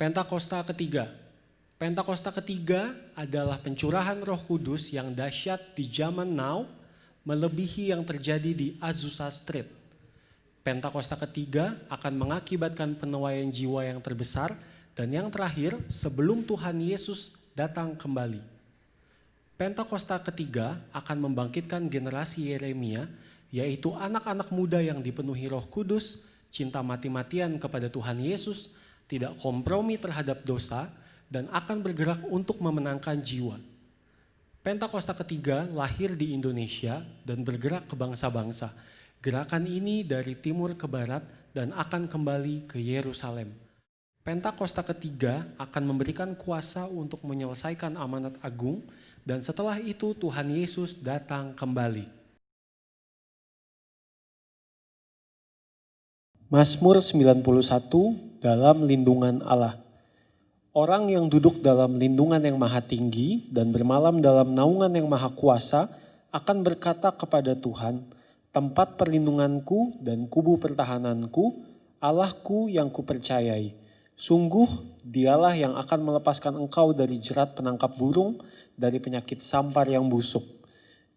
Pentakosta ketiga. Pentakosta ketiga adalah pencurahan Roh Kudus yang dahsyat di zaman now, melebihi yang terjadi di Azusa Street. Pentakosta ketiga akan mengakibatkan penuaian jiwa yang terbesar dan yang terakhir sebelum Tuhan Yesus datang kembali. Pentakosta ketiga akan membangkitkan generasi Yeremia, yaitu anak-anak muda yang dipenuhi Roh Kudus, cinta mati-matian kepada Tuhan Yesus, tidak kompromi terhadap dosa, dan akan bergerak untuk memenangkan jiwa. Pentakosta ketiga lahir di Indonesia dan bergerak ke bangsa-bangsa. Gerakan ini dari timur ke barat dan akan kembali ke Yerusalem. Pentakosta ketiga akan memberikan kuasa untuk menyelesaikan amanat agung, dan setelah itu Tuhan Yesus datang kembali. Mazmur 91 dalam lindungan Allah. Orang yang duduk dalam lindungan yang maha tinggi dan bermalam dalam naungan yang maha kuasa akan berkata kepada Tuhan, tempat perlindunganku dan kubu pertahananku, Allahku yang kupercayai. Sungguh dialah yang akan melepaskan engkau dari jerat penangkap burung, dari penyakit sampar yang busuk.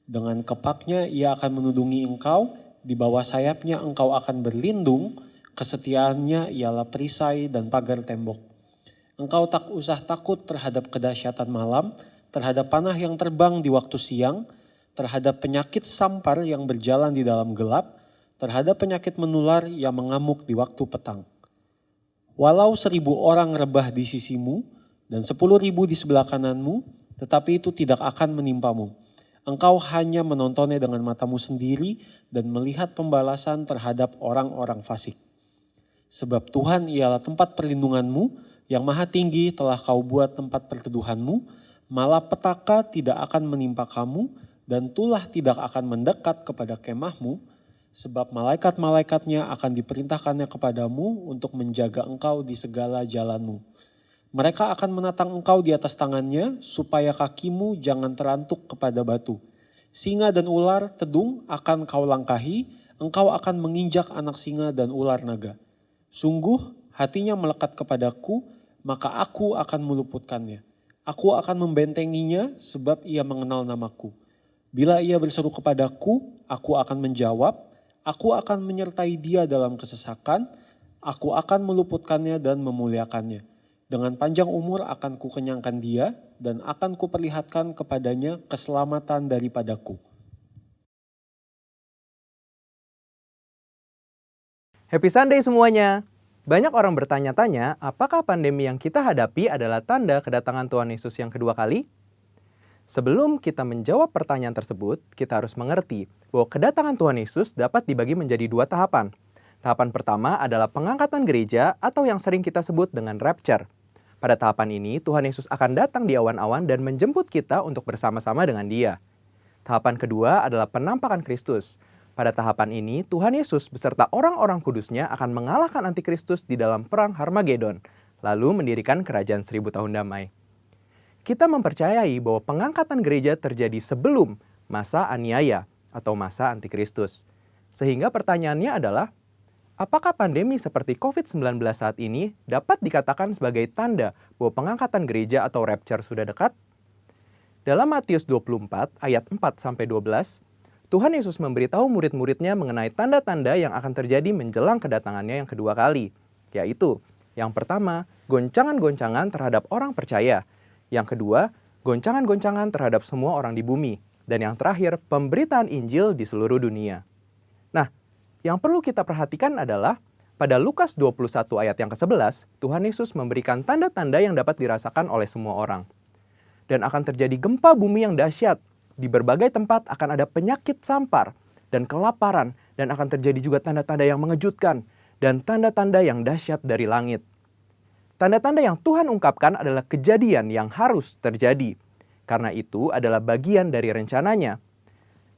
Dengan kepaknya ia akan menudungi engkau, di bawah sayapnya engkau akan berlindung, kesetiaannya ialah perisai dan pagar tembok. Engkau tak usah takut terhadap kedahsyatan malam, terhadap panah yang terbang di waktu siang, terhadap penyakit sampar yang berjalan di dalam gelap, terhadap penyakit menular yang mengamuk di waktu petang. Walau 1.000 orang rebah di sisimu dan 10.000 di sebelah kananmu, tetapi itu tidak akan menimpamu. Engkau hanya menontonnya dengan matamu sendiri dan melihat pembalasan terhadap orang-orang fasik. Sebab Tuhan ialah tempat perlindunganmu, yang maha tinggi telah kau buat tempat perteduhanmu, malapetaka tidak akan menimpa kamu, dan tulah tidak akan mendekat kepada kemahmu, sebab malaikat-malaikatnya akan diperintahkannya kepadamu untuk menjaga engkau di segala jalanmu. Mereka akan menatang engkau di atas tangannya, supaya kakimu jangan terantuk kepada batu. Singa dan ular tedung akan kau langkahi, engkau akan menginjak anak singa dan ular naga. Sungguh hatinya melekat kepadaku, maka aku akan meluputkannya. Aku akan membentenginya sebab ia mengenal namaku. Bila ia berseru kepadaku, aku akan menjawab. Aku akan menyertai dia dalam kesesakan. Aku akan meluputkannya dan memuliakannya. Dengan panjang umur akan kukenyangkan dia dan akan kuperlihatkan kepadanya keselamatan daripadaku. Happy Sunday semuanya! Banyak orang bertanya-tanya, apakah pandemi yang kita hadapi adalah tanda kedatangan Tuhan Yesus yang kedua kali? Sebelum kita menjawab pertanyaan tersebut, kita harus mengerti bahwa kedatangan Tuhan Yesus dapat dibagi menjadi 2 tahapan. Tahapan pertama adalah pengangkatan gereja atau yang sering kita sebut dengan rapture. Pada tahapan ini, Tuhan Yesus akan datang di awan-awan dan menjemput kita untuk bersama-sama dengan Dia. Tahapan kedua adalah penampakan Kristus. Pada tahapan ini, Tuhan Yesus beserta orang-orang kudusnya akan mengalahkan antikristus di dalam perang Harmagedon, lalu mendirikan kerajaan 1000 tahun damai. Kita mempercayai bahwa pengangkatan gereja terjadi sebelum masa aniaya atau masa antikristus. Sehingga pertanyaannya adalah, apakah pandemi seperti COVID-19 saat ini dapat dikatakan sebagai tanda bahwa pengangkatan gereja atau rapture sudah dekat? Dalam Matius 24 ayat 4-12, Tuhan Yesus memberitahu murid-muridnya mengenai tanda-tanda yang akan terjadi menjelang kedatangannya yang kedua kali. Yaitu, yang pertama, goncangan-goncangan terhadap orang percaya. Yang kedua, goncangan-goncangan terhadap semua orang di bumi. Dan yang terakhir, pemberitaan Injil di seluruh dunia. Nah, yang perlu kita perhatikan adalah, pada Lukas 21 ayat yang ke-11, Tuhan Yesus memberikan tanda-tanda yang dapat dirasakan oleh semua orang. Dan akan terjadi gempa bumi yang dahsyat. Di berbagai tempat akan ada penyakit sampar dan kelaparan, dan akan terjadi juga tanda-tanda yang mengejutkan dan tanda-tanda yang dahsyat dari langit. Tanda-tanda yang Tuhan ungkapkan adalah kejadian yang harus terjadi, karena itu adalah bagian dari rencananya.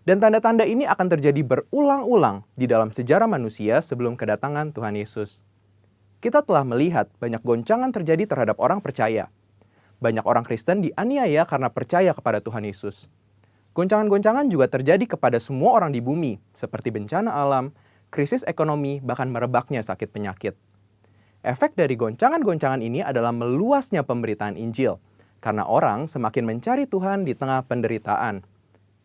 Dan tanda-tanda ini akan terjadi berulang-ulang di dalam sejarah manusia sebelum kedatangan Tuhan Yesus. Kita telah melihat banyak goncangan terjadi terhadap orang percaya. Banyak orang Kristen dianiaya karena percaya kepada Tuhan Yesus. Goncangan-goncangan juga terjadi kepada semua orang di bumi, seperti bencana alam, krisis ekonomi, bahkan merebaknya sakit penyakit. Efek dari goncangan-goncangan ini adalah meluasnya pemberitaan Injil, karena orang semakin mencari Tuhan di tengah penderitaan.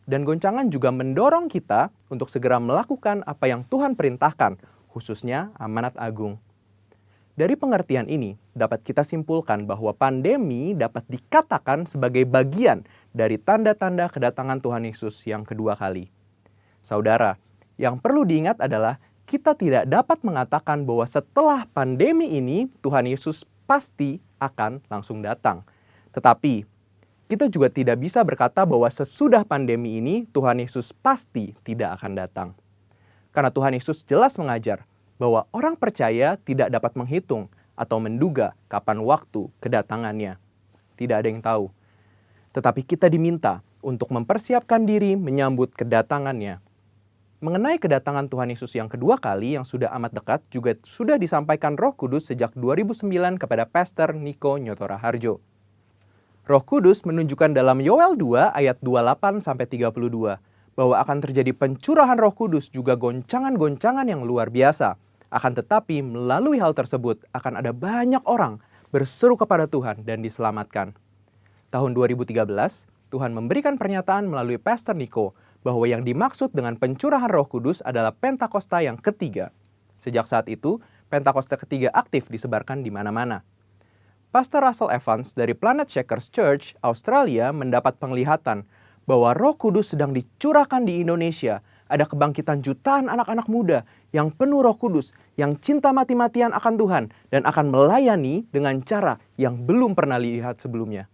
Dan goncangan juga mendorong kita untuk segera melakukan apa yang Tuhan perintahkan, khususnya amanat agung. Dari pengertian ini, dapat kita simpulkan bahwa pandemi dapat dikatakan sebagai bagian dari tanda-tanda kedatangan Tuhan Yesus yang kedua kali. Saudara, yang perlu diingat adalah kita tidak dapat mengatakan bahwa setelah pandemi ini Tuhan Yesus pasti akan langsung datang. Tetapi kita juga tidak bisa berkata bahwa sesudah pandemi ini Tuhan Yesus pasti tidak akan datang. Karena Tuhan Yesus jelas mengajar bahwa orang percaya tidak dapat menghitung atau menduga kapan waktu kedatangannya. Tidak ada yang tahu. Tetapi kita diminta untuk mempersiapkan diri menyambut kedatangannya. Mengenai kedatangan Tuhan Yesus yang kedua kali yang sudah amat dekat juga sudah disampaikan Roh Kudus sejak 2009 kepada Pastor Niko Nyotora Harjo. Roh Kudus menunjukkan dalam Yoel 2 ayat 28-32 bahwa akan terjadi pencurahan Roh Kudus juga goncangan-goncangan yang luar biasa. Akan tetapi melalui hal tersebut akan ada banyak orang berseru kepada Tuhan dan diselamatkan. Tahun 2013, Tuhan memberikan pernyataan melalui Pastor Niko bahwa yang dimaksud dengan pencurahan Roh Kudus adalah Pentakosta yang ketiga. Sejak saat itu, Pentakosta ketiga aktif disebarkan di mana-mana. Pastor Russell Evans dari Planet Shakers Church, Australia mendapat penglihatan bahwa Roh Kudus sedang dicurahkan di Indonesia. Ada kebangkitan jutaan anak-anak muda yang penuh Roh Kudus, yang cinta mati-matian akan Tuhan dan akan melayani dengan cara yang belum pernah dilihat sebelumnya.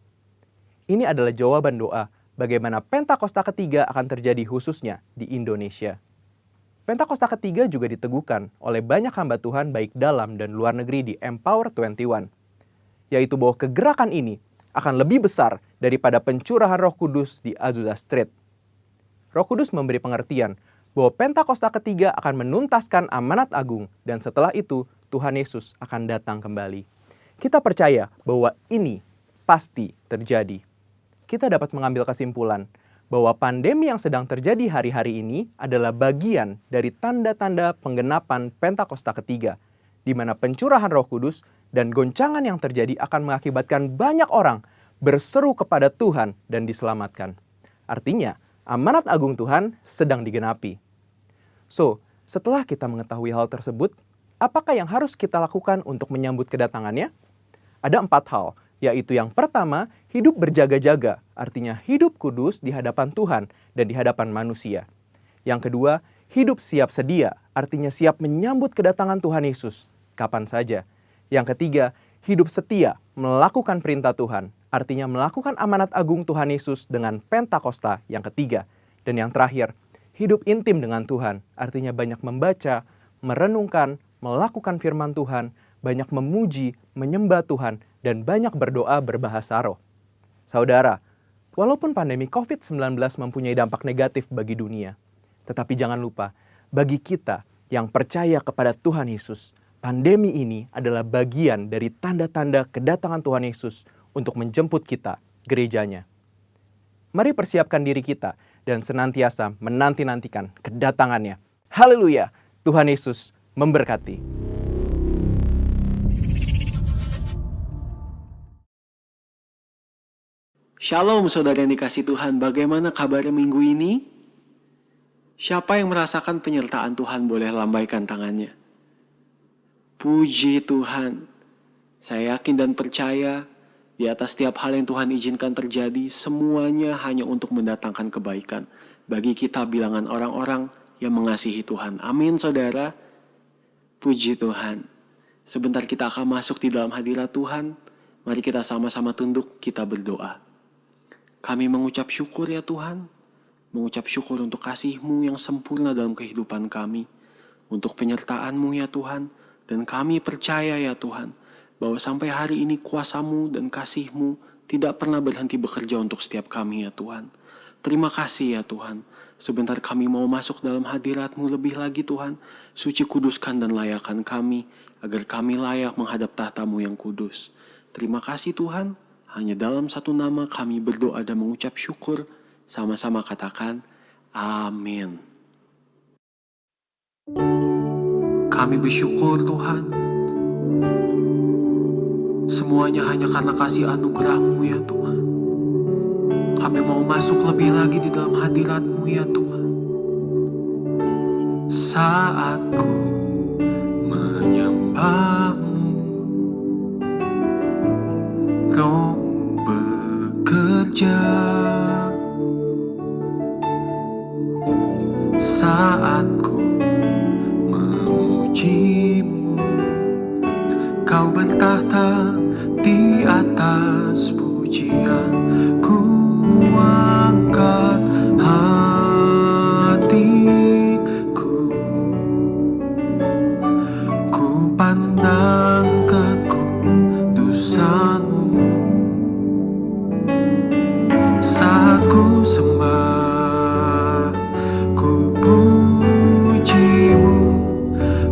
Ini adalah jawaban doa bagaimana Pentakosta ketiga akan terjadi khususnya di Indonesia. Pentakosta ketiga juga diteguhkan oleh banyak hamba Tuhan baik dalam dan luar negeri di Empower 21. Yaitu bahwa kegerakan ini akan lebih besar daripada pencurahan Roh Kudus di Azusa Street. Roh Kudus memberi pengertian bahwa Pentakosta ketiga akan menuntaskan amanat agung dan setelah itu Tuhan Yesus akan datang kembali. Kita percaya bahwa ini pasti terjadi. Kita dapat mengambil kesimpulan bahwa pandemi yang sedang terjadi hari-hari ini adalah bagian dari tanda-tanda penggenapan Pentakosta ketiga, di mana pencurahan Roh Kudus dan goncangan yang terjadi akan mengakibatkan banyak orang berseru kepada Tuhan dan diselamatkan. Artinya, amanat agung Tuhan sedang digenapi. So, setelah kita mengetahui hal tersebut, apakah yang harus kita lakukan untuk menyambut kedatangannya? Ada 4 hal, yaitu yang pertama, hidup berjaga-jaga, artinya hidup kudus di hadapan Tuhan dan di hadapan manusia. Yang kedua, hidup siap sedia, artinya siap menyambut kedatangan Tuhan Yesus, kapan saja. Yang ketiga, hidup setia, melakukan perintah Tuhan, artinya melakukan amanat agung Tuhan Yesus dengan Pentakosta yang ketiga. Dan yang terakhir, hidup intim dengan Tuhan, artinya banyak membaca, merenungkan, melakukan firman Tuhan, banyak memuji, menyembah Tuhan, dan banyak berdoa berbahasa roh. Saudara, walaupun pandemi COVID-19 mempunyai dampak negatif bagi dunia, tetapi jangan lupa, bagi kita yang percaya kepada Tuhan Yesus, pandemi ini adalah bagian dari tanda-tanda kedatangan Tuhan Yesus untuk menjemput kita, gerejanya. Mari persiapkan diri kita dan senantiasa menanti-nantikan kedatangannya. Haleluya! Tuhan Yesus memberkati. Shalom saudara yang dikasih Tuhan, bagaimana kabar minggu ini? Siapa yang merasakan penyertaan Tuhan boleh lambaikan tangannya. Puji Tuhan, saya yakin dan percaya di atas setiap hal yang Tuhan izinkan terjadi, semuanya hanya untuk mendatangkan kebaikan bagi kita bilangan orang-orang yang mengasihi Tuhan. Amin saudara. Puji Tuhan. Sebentar kita akan masuk di dalam hadirat Tuhan. Mari kita sama-sama tunduk, kita berdoa. Kami mengucap syukur ya Tuhan. Mengucap syukur untuk kasih-Mu yang sempurna dalam kehidupan kami. Untuk penyertaan-Mu ya Tuhan. Dan kami percaya ya Tuhan, bahwa sampai hari ini kuasa-Mu dan kasih-Mu tidak pernah berhenti bekerja untuk setiap kami ya Tuhan. Terima kasih ya Tuhan. Sebentar kami mau masuk dalam hadirat-Mu lebih lagi Tuhan. Suci kuduskan dan layakan kami, agar kami layak menghadap tahta-Mu yang kudus. Terima kasih Tuhan. Hanya dalam satu nama kami berdoa dan mengucap syukur. Sama-sama katakan, amin. Kami bersyukur Tuhan, Semuanya hanya karena kasih anugerah-Mu ya Tuhan. Kami mau masuk lebih lagi di dalam hadirat-Mu ya Tuhan. Saat ku menyembah-Mu, Roh-Mu bekerja. Saat ku memuji-Mu, Kau bertahta di atas pujian. Ku angkat hatiku, ku pandang kekudusan-Mu. Saat ku sembah, ku puji-Mu,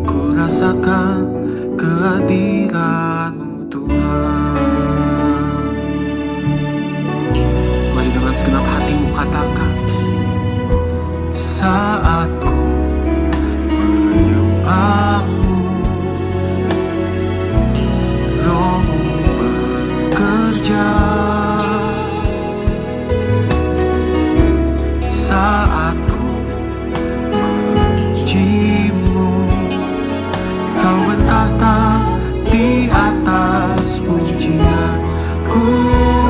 ku rasakan kehadiran-Mu Tuhan. Mari dengan segenap hatimu katakan, saat ku menyembah-Mu, Roh-Mu bekerja. Saat ku memuji-Mu, Kau bertahta di atas pujian. Ku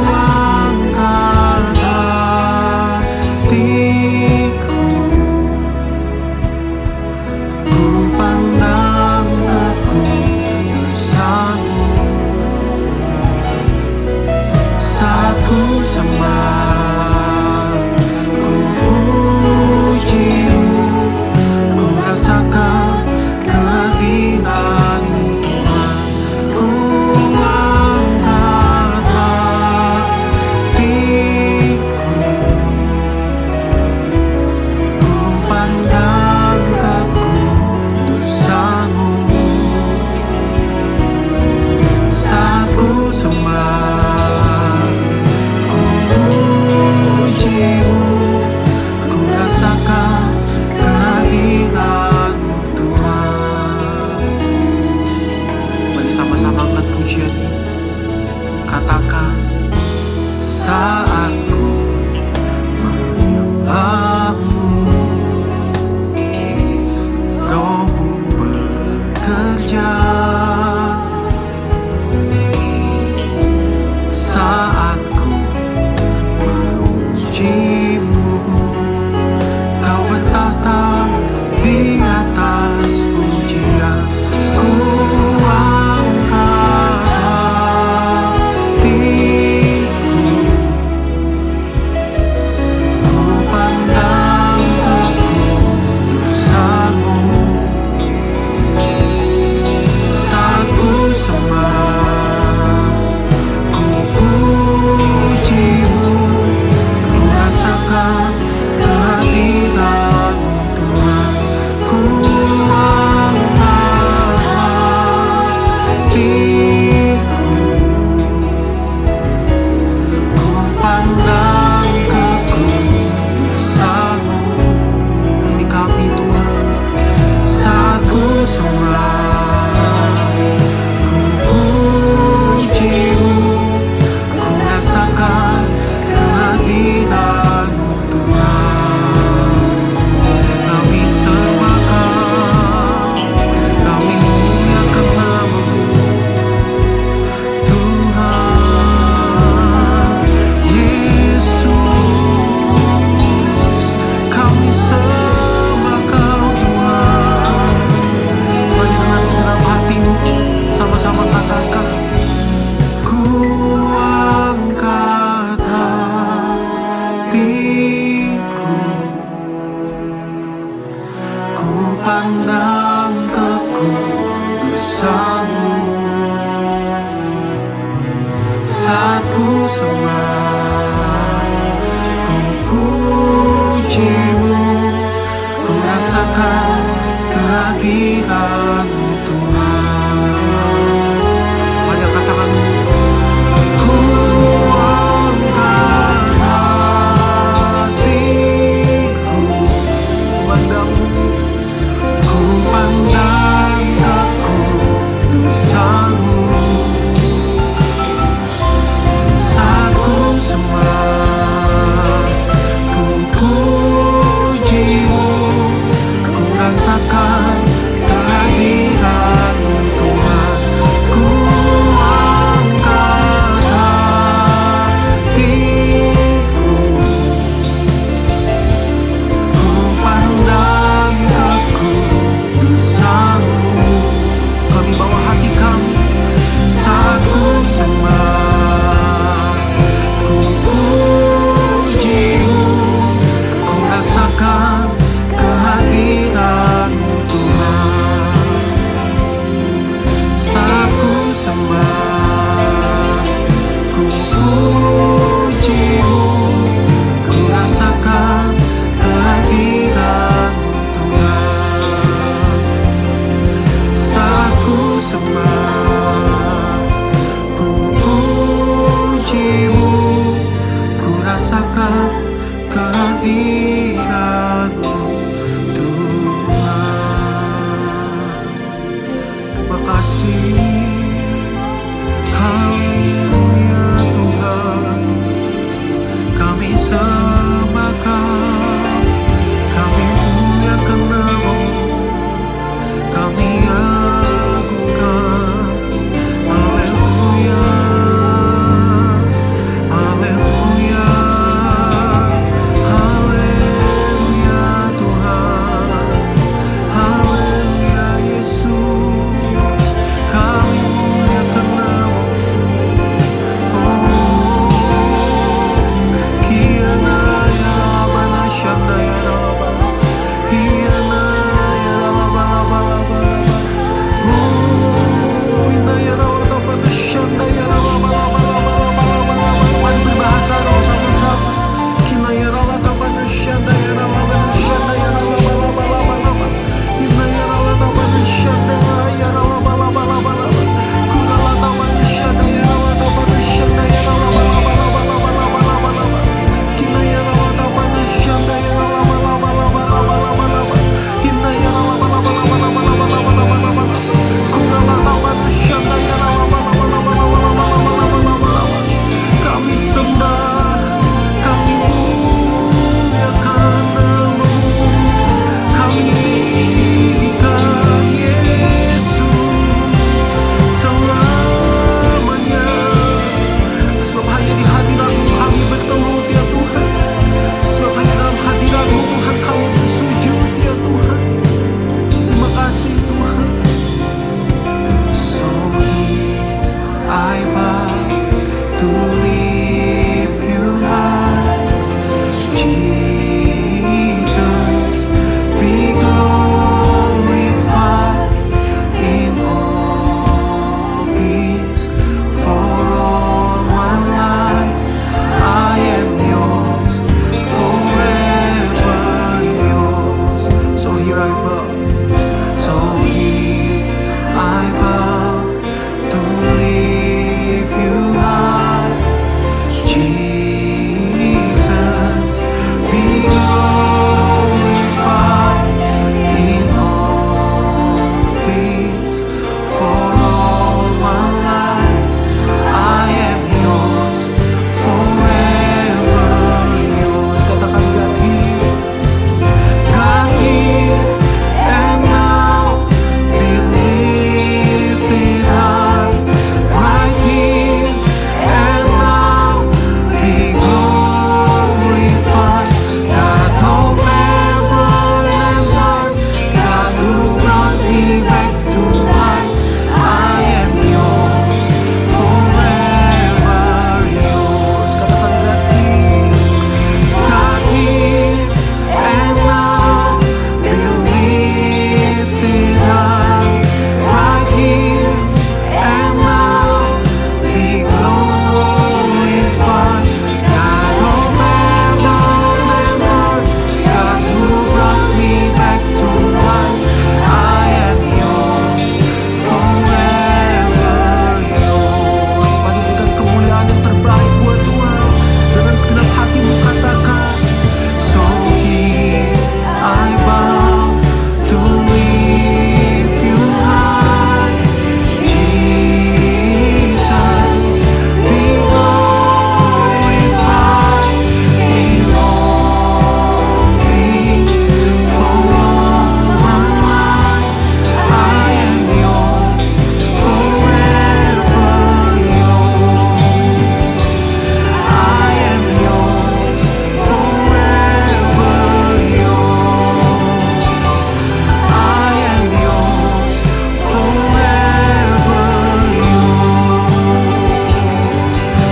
angkat hatiku, ku pandang kekudusan-Mu. Saat ku sembah, ku puji-Mu, ku rasakan kehadiran-Mu Tuhan. Ku angkat hatiku, ku pandang kekudusan-Mu. Saat ku sembah, ku puji-Mu, ku rasakan kehadiran-Mu Tuhan. Mari sama-sama angkat pujian ini. Katakan, saat ku menyembah-Mu, Roh-Mu bekerja. Saat ku memuji-Mu, Kau bertahta di atas pujian. Ku angkat hatiku, ku pandang persembahkan, kami muliakan nama-Mu, kami agungkan. Haleluya, haleluya, haleluya Tuhan, haleluya Yesus, kami muliakan nama-Mu. Kiana ya bala shanda ya raba, kiana ya bala bala bala, ina ya raba bala shanda ya raba bala bala bala bala bala. Mari berbahasa roh sama-sama. Kina ya raba bala shanda ya raba bala shanda ya raba bala bala bala, ina ya raba bala shanda ya raba bala bala bala, kuna raba bala shanda ya raba bala shanda ya raba bala bala bala bala bala. Kina ya raba bala shanda ya raba bala bala bala bala bala, kina ya raba bala bala bala bala bala bala bala, kuna raba bala shanda ya raba bala bala bala bala bala bala. Kami sembah, kami muliakan nama-Mu, kami tinggikan Yesus selamanya. Sebab hanya di hadirat-Mu kami bertelut ya Tuhan, sebab hanya dalam hadirat-Mu Tuhan kami bersujud ya Tuhan. Terima kasih Tuhan. So here I bow to lift You high, Jesus, be glorified in all things. For all my life I am Yours, forever Yours. So here I bow, so here I bow to lift You high, Jesus, be glorified in all things. For all my life I am Yours, forever Yours. Katakan God here, God here and now, be lifted high, right here and now, be glorified. God of heaven and earth, God who brought me back to life, I am Yours, forever Yours. Katakan God here, God here and now, be lifted high, right here and now, be glorified. God of heaven and earth, God who brought me back to life, I am Yours, forever Yours. Mari berikan kemuliaan yang terbaik buat Tuhan. Dengan segenap hatimu katakan, so here I bow to lift You high, Jesus, be glorified in all things. For all my life I am Yours, forever Yours. I am Yours, forever Yours. I am Yours, forever Yours.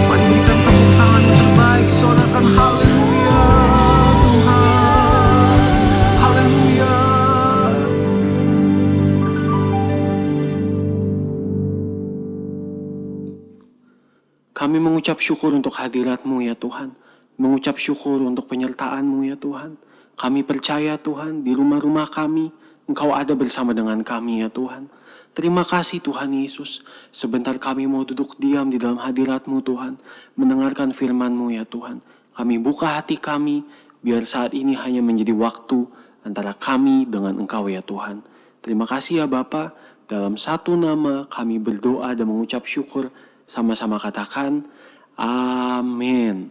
Mari berikan tepuk tangan yang terbaik, sorakan haleluya Tuhan, haleluya. Kami mengucap syukur untuk hadirat-Mu ya Tuhan, mengucap syukur untuk penyertaan-Mu ya Tuhan. Kami percaya Tuhan, di rumah-rumah kami, Engkau ada bersama dengan kami ya Tuhan. Terima kasih Tuhan Yesus, sebentar kami mau duduk diam di dalam hadirat-Mu Tuhan, mendengarkan firman-Mu ya Tuhan. Kami buka hati kami, biar saat ini hanya menjadi waktu antara kami dengan Engkau ya Tuhan. Terima kasih ya Bapa, dalam satu nama kami berdoa dan mengucap syukur, sama-sama katakan, amin.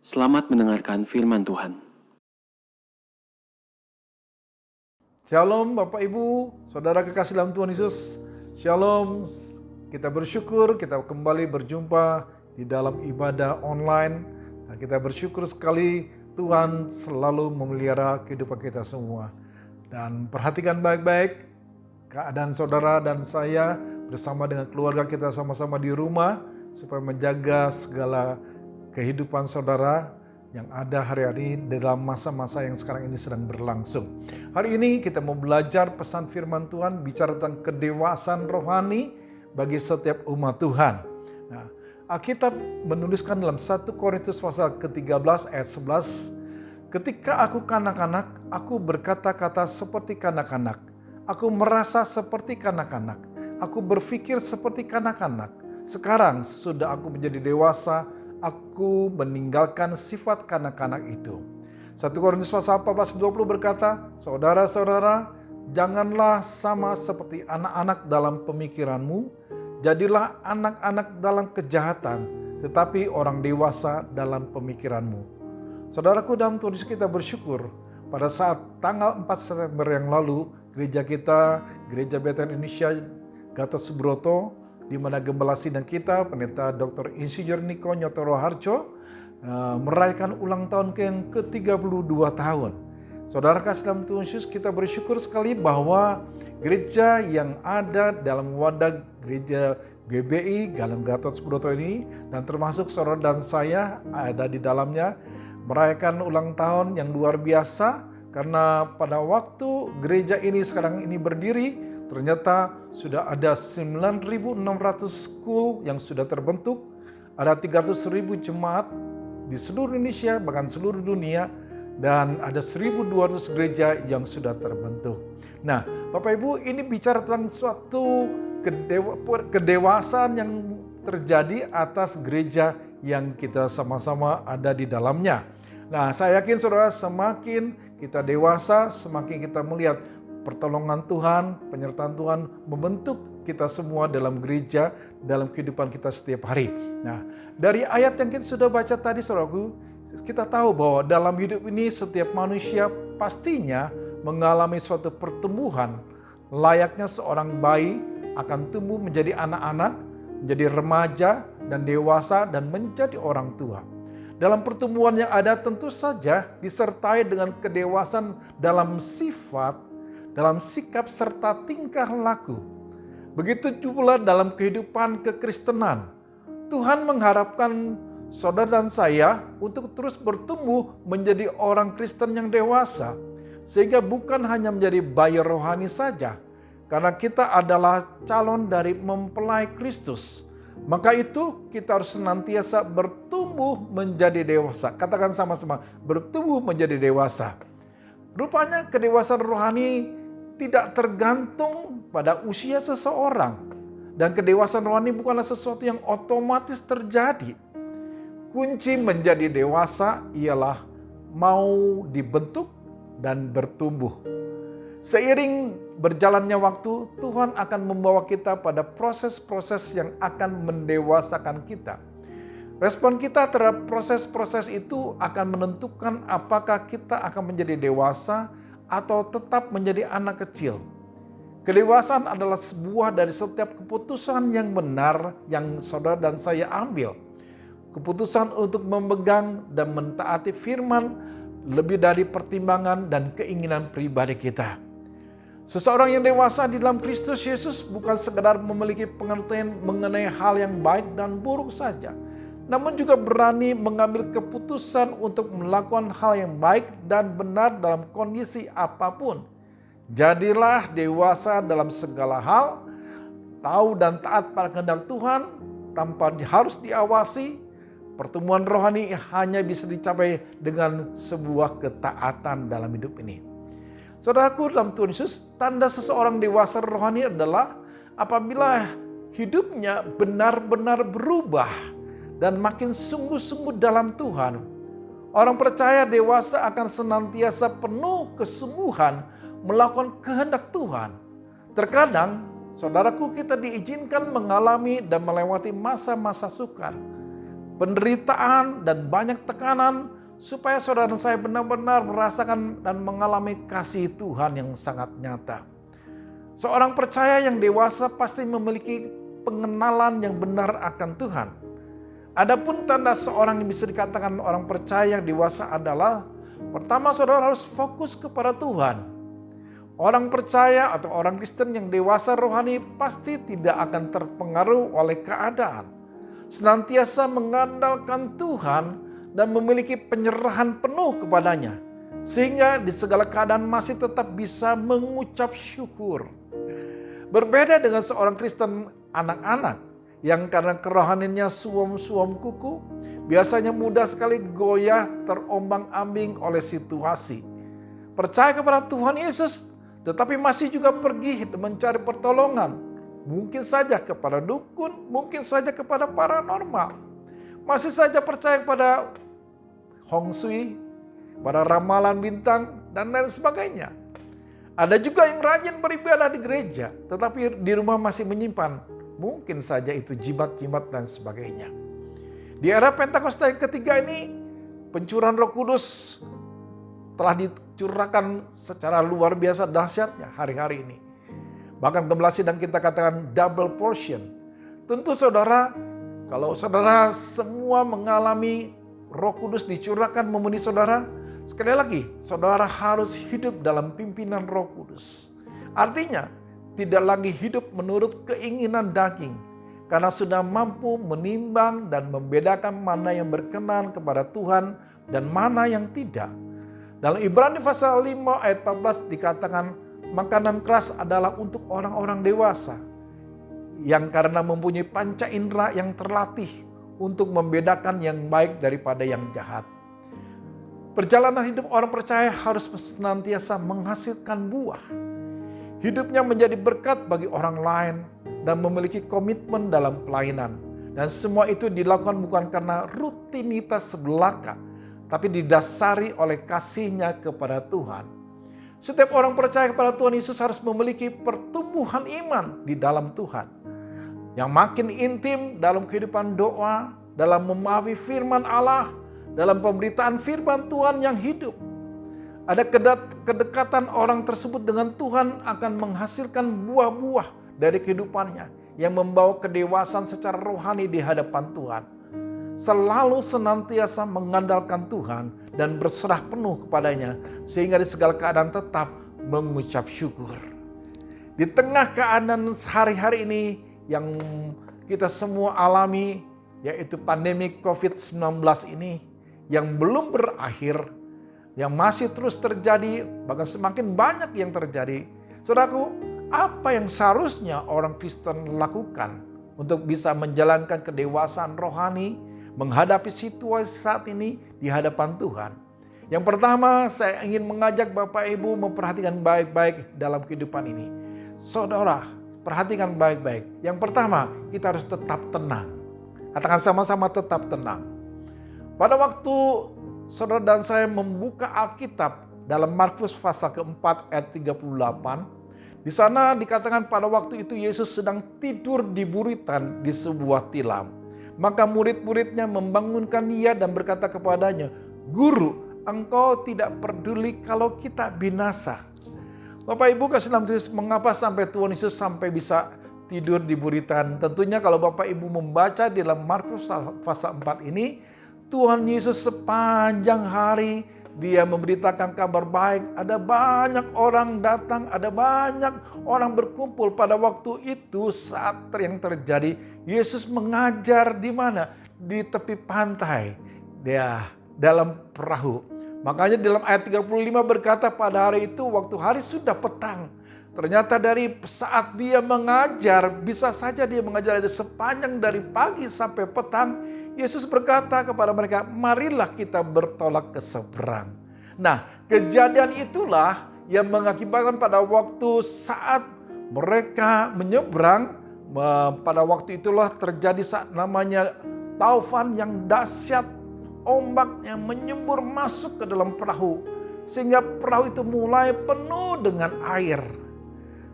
Selamat mendengarkan firman Tuhan. Shalom Bapak Ibu, Saudara kekasih dalam Tuhan Yesus. Shalom, kita bersyukur kita kembali berjumpa di dalam ibadah online. Dan kita bersyukur sekali Tuhan selalu memelihara kehidupan kita semua. Dan perhatikan baik-baik keadaan saudara dan saya bersama dengan keluarga kita sama-sama di rumah supaya menjaga segala kehidupan saudara yang ada hari-hari dalam masa-masa yang sekarang ini sedang berlangsung. Hari ini kita mau belajar pesan firman Tuhan bicara tentang kedewasaan rohani bagi setiap umat Tuhan. Nah, Alkitab menuliskan dalam 1 Korintus pasal ke-13 ayat 11, ketika aku kanak-kanak, aku berkata-kata seperti kanak-kanak. Aku merasa seperti kanak-kanak. Aku berpikir seperti kanak-kanak. Sekarang sudah aku menjadi dewasa, aku meninggalkan sifat kanak-kanak itu. 1 Korintus pasal 14-20 berkata, saudara-saudara, janganlah sama seperti anak-anak dalam pemikiranmu, jadilah anak-anak dalam kejahatan, tetapi orang dewasa dalam pemikiranmu. Saudaraku dalam Tuhan Yesus, kita bersyukur pada saat tanggal 4 September yang lalu, gereja kita, Gereja Bethel Indonesia Gatot Subroto, di mana Gembala Sidang kita, Pendeta Dr. Insinyur Niko Nyotoro Harjo, merayakan ulang tahun yang ke-32 tahun. Saudara kasih dalam Tuhan Yesus, kita bersyukur sekali bahwa gereja yang ada dalam wadah gereja GBI, Galam Gatot Subroto ini, dan termasuk saudara dan saya ada di dalamnya, merayakan ulang tahun yang luar biasa, karena pada waktu gereja ini sekarang ini berdiri, ternyata sudah ada 9.600 school yang sudah terbentuk, ada 300.000 jemaat di seluruh Indonesia, bahkan seluruh dunia, dan ada 1.200 gereja yang sudah terbentuk. Nah, Bapak Ibu, ini bicara tentang suatu kedewasaan yang terjadi atas gereja yang kita sama-sama ada di dalamnya. Nah, saya yakin saudara, semakin kita dewasa, semakin kita melihat pertolongan Tuhan, penyertaan Tuhan membentuk kita semua dalam gereja, dalam kehidupan kita setiap hari. Nah, dari ayat yang kita sudah baca tadi, saudaraku, kita tahu bahwa dalam hidup ini setiap manusia pastinya mengalami suatu pertumbuhan. Layaknya seorang bayi akan tumbuh menjadi anak-anak, menjadi remaja dan dewasa dan menjadi orang tua. Dalam pertumbuhan yang ada tentu saja disertai dengan kedewasaan dalam sifat, dalam sikap serta tingkah laku. Begitu pula dalam kehidupan kekristenan. Tuhan mengharapkan saudara dan saya untuk terus bertumbuh menjadi orang Kristen yang dewasa. Sehingga bukan hanya menjadi bayi rohani saja. Karena kita adalah calon dari mempelai Kristus. Maka itu kita harus senantiasa bertumbuh menjadi dewasa. Katakan sama-sama, bertumbuh menjadi dewasa. Rupanya kedewasaan rohani tidak tergantung pada usia seseorang. Dan kedewasaan rohani bukanlah sesuatu yang otomatis terjadi. Kunci menjadi dewasa ialah mau dibentuk dan bertumbuh. Seiring berjalannya waktu, Tuhan akan membawa kita pada proses-proses yang akan mendewasakan kita. Respon kita terhadap proses-proses itu akan menentukan apakah kita akan menjadi dewasa atau tetap menjadi anak kecil. Kedewasaan adalah sebuah dari setiap keputusan yang benar yang saudara dan saya ambil. Keputusan untuk memegang dan mentaati firman lebih dari pertimbangan dan keinginan pribadi kita. Seseorang yang dewasa di dalam Kristus Yesus bukan sekedar memiliki pengertian mengenai hal yang baik dan buruk saja, namun juga berani mengambil keputusan untuk melakukan hal yang baik dan benar dalam kondisi apapun. Jadilah dewasa dalam segala hal, tahu dan taat pada kehendak Tuhan tanpa harus diawasi. Pertumbuhan rohani hanya bisa dicapai dengan sebuah ketaatan dalam hidup ini. Saudaraku dalam Tuhan Yesus, tanda seseorang dewasa rohani adalah apabila hidupnya benar-benar berubah dan makin sungguh-sungguh dalam Tuhan. Orang percaya dewasa akan senantiasa penuh kesungguhan melakukan kehendak Tuhan. Terkadang, saudaraku, kita diizinkan mengalami dan melewati masa-masa sukar. penderitaan, dan banyak tekanan, supaya saudara dan saya benar-benar merasakan dan mengalami kasih Tuhan yang sangat nyata. Seorang percaya yang dewasa pasti memiliki pengenalan yang benar akan Tuhan. Adapun tanda seorang yang bisa dikatakan orang percaya yang dewasa adalah, pertama saudara harus fokus kepada Tuhan. Orang percaya atau orang Kristen yang dewasa rohani pasti tidak akan terpengaruh oleh keadaan. Senantiasa mengandalkan Tuhan dan memiliki penyerahan penuh kepadanya. Sehingga di segala keadaan masih tetap bisa mengucap syukur. Berbeda dengan seorang Kristen anak-anak yang karena kerohaniannya suam-suam kuku, biasanya mudah sekali goyah terombang-ambing oleh situasi. Percaya kepada Tuhan Yesus, tetapi masih juga pergi mencari pertolongan. Mungkin saja kepada dukun, mungkin saja kepada paranormal. Masih saja percaya kepada Hong Sui, pada ramalan bintang, dan lain sebagainya. Ada juga yang rajin beribadah di gereja, tetapi di rumah masih menyimpan. Mungkin saja itu jimat-jimat dan sebagainya. Di era Pentakosta yang ketiga ini, pencurahan Roh Kudus telah dicurahkan secara luar biasa dahsyatnya hari-hari ini. Bahkan kebelah sidang kita katakan double portion. Tentu saudara, kalau saudara semua mengalami Roh Kudus dicurahkan memenuhi saudara, sekali lagi saudara harus hidup dalam pimpinan Roh Kudus. Artinya, tidak lagi hidup menurut keinginan daging, karena sudah mampu menimbang dan membedakan mana yang berkenan kepada Tuhan dan mana yang tidak. Dalam Ibrani pasal 5 ayat 14 dikatakan, makanan keras adalah untuk orang-orang dewasa, yang karena mempunyai panca indera yang terlatih untuk membedakan yang baik daripada yang jahat. Perjalanan hidup orang percaya harus senantiasa menghasilkan buah. Hidupnya menjadi berkat bagi orang lain dan memiliki komitmen dalam pelayanan. Dan semua itu dilakukan bukan karena rutinitas belaka, tapi didasari oleh kasihnya kepada Tuhan. Setiap orang percaya kepada Tuhan Yesus harus memiliki pertumbuhan iman di dalam Tuhan. Yang makin intim dalam kehidupan doa, dalam memahami firman Allah, dalam pemberitaan firman Tuhan yang hidup. Ada kedekatan orang tersebut dengan Tuhan akan menghasilkan buah-buah dari kehidupannya yang membawa kedewasaan secara rohani di hadapan Tuhan. Selalu senantiasa mengandalkan Tuhan dan berserah penuh kepadanya sehingga di segala keadaan tetap mengucap syukur. Di tengah keadaan hari-hari ini yang kita semua alami, yaitu pandemi COVID-19 ini yang belum berakhir, yang masih terus terjadi, bahkan semakin banyak yang terjadi. Saudaraku, apa yang seharusnya orang Kristen lakukan untuk bisa menjalankan kedewasaan rohani, menghadapi situasi saat ini di hadapan Tuhan? Yang pertama, saya ingin mengajak Bapak Ibu memperhatikan baik-baik dalam kehidupan ini. Saudara, perhatikan baik-baik. Yang pertama, kita harus tetap tenang. Katakan sama-sama, tetap tenang. Pada waktu saudara dan saya membuka Alkitab dalam Markus pasal keempat ayat 38. Di sana dikatakan pada waktu itu Yesus sedang tidur di buritan di sebuah tilam. Maka murid-muridnya membangunkan dia dan berkata kepadanya, "Guru, engkau tidak peduli kalau kita binasa." Bapak Ibu kasih dalam Tuhan, mengapa sampai Tuhan Yesus sampai bisa tidur di buritan? Tentunya kalau Bapak Ibu membaca di dalam Markus pasal 4 ini, Tuhan Yesus sepanjang hari dia memberitakan kabar baik. Ada banyak orang datang, ada banyak orang berkumpul. Pada waktu itu saat yang terjadi, Yesus mengajar di mana? Di tepi pantai. Dia dalam perahu. Makanya dalam ayat 35 berkata pada hari itu waktu hari sudah petang. Ternyata dari saat dia mengajar, bisa saja dia mengajar sepanjang dari pagi sampai petang. Yesus berkata kepada mereka, marilah kita bertolak ke seberang. Nah, kejadian itulah yang mengakibatkan pada waktu saat mereka menyeberang, pada waktu itulah terjadi saat namanya taufan yang dahsyat, ombak yang menyembur masuk ke dalam perahu. Sehingga perahu itu mulai penuh dengan air.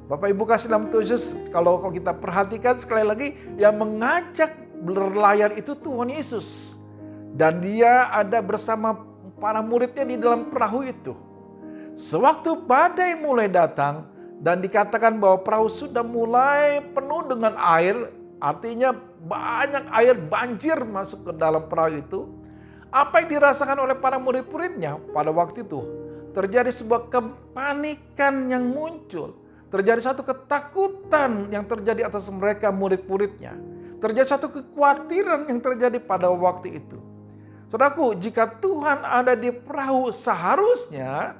Bapak Ibu kasih dalam Tuhan Yesus, kalau kita perhatikan sekali lagi, yang mengajak berlayar itu Tuhan Yesus. Dan dia ada bersama para muridnya di dalam perahu itu. Sewaktu badai mulai datang dan dikatakan bahwa perahu sudah mulai penuh dengan air, artinya banyak air banjir masuk ke dalam perahu itu. Apa yang dirasakan oleh para murid-muridnya pada waktu itu? Terjadi sebuah kepanikan yang muncul. Terjadi satu ketakutan yang terjadi atas mereka murid-muridnya. Terjadi satu kekhawatiran yang terjadi pada waktu itu. Saudaraku, jika Tuhan ada di perahu seharusnya